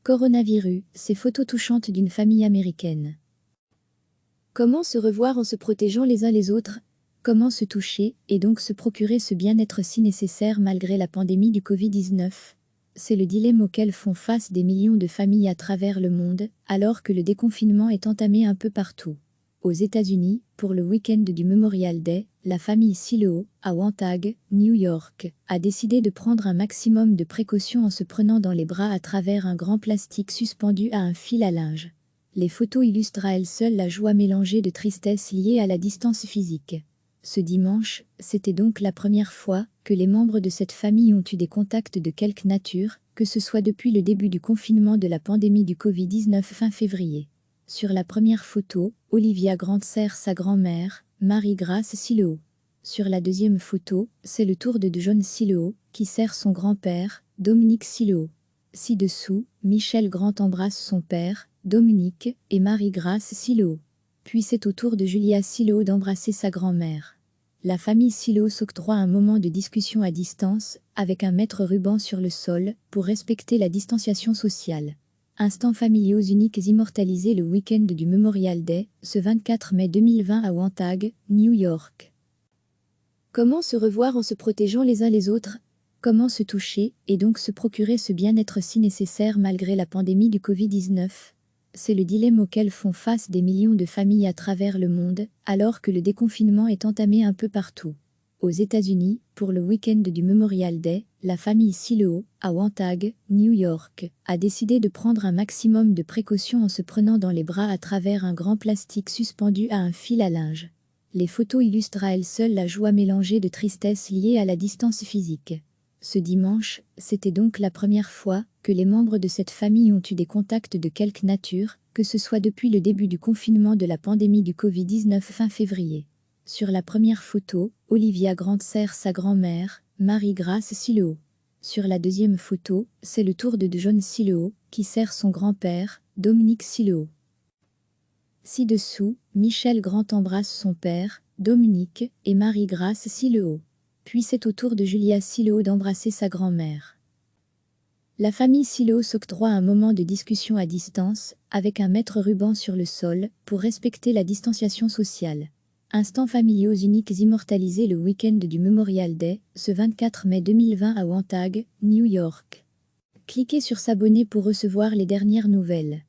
Coronavirus, ces photos touchantes d'une famille américaine. Comment se revoir en se protégeant les uns les autres? Comment se toucher, et donc se procurer ce bien-être si nécessaire malgré la pandémie du Covid-19? C'est le dilemme auquel font face des millions de familles à travers le monde, alors que le déconfinement est entamé un peu partout. Aux États-Unis, pour le week-end du Memorial Day, la famille Silow, à Wantagh, New York, a décidé de prendre un maximum de précautions en se prenant dans les bras à travers un grand plastique suspendu à un fil à linge. Les photos illustrent à elles seules la joie mélangée de tristesse liée à la distance physique. Ce dimanche, c'était donc la première fois que les membres de cette famille ont eu des contacts de quelque nature, que ce soit depuis le début du confinement de la pandémie du Covid-19 fin février. Sur la première photo, Olivia Grant serre sa grand-mère, Marie-Grace Silow. Sur la deuxième photo, c'est le tour de John Silow, qui serre son grand-père, Dominic Silow. Ci-dessous, Michel Grant embrasse son père, Dominic, et Marie-Grace Silow. Puis c'est au tour de Julia Silow d'embrasser sa grand-mère. La famille Silow s'octroie un moment de discussion à distance, avec un mètre ruban sur le sol, pour respecter la distanciation sociale. Instants familiaux uniques immortalisés le week-end du Memorial Day, ce 24 mai 2020 à Wantagh, New York. Comment se revoir en se protégeant les uns les autres? Comment se toucher, et donc se procurer ce bien-être si nécessaire malgré la pandémie du Covid-19? C'est le dilemme auquel font face des millions de familles à travers le monde, alors que le déconfinement est entamé un peu partout. Aux États-Unis, pour le week-end du Memorial Day, la famille Silow, à Wantagh, New York, a décidé de prendre un maximum de précautions en se prenant dans les bras à travers un grand plastique suspendu à un fil à linge. Les photos illustrent à elles seules la joie mélangée de tristesse liée à la distance physique. Ce dimanche, c'était donc la première fois que les membres de cette famille ont eu des contacts de quelque nature, que ce soit depuis le début du confinement de la pandémie du Covid-19 fin février. Sur la première photo, Olivia Grant serre sa grand-mère, Marie-Grace Silow. Sur la deuxième photo, c'est le tour de John Silow, qui serre son grand-père, Dominic Silow. Ci-dessous, Michel Grant embrasse son père, Dominic, et Marie-Grace Silow. Puis c'est au tour de Julia Silow d'embrasser sa grand-mère. La famille Silow s'octroie un moment de discussion à distance, avec un mètre ruban sur le sol, pour respecter la distanciation sociale. Instants familiaux uniques immortalisés le week-end du Memorial Day, ce 24 mai 2020 à Wantagh, New York. Cliquez sur s'abonner pour recevoir les dernières nouvelles.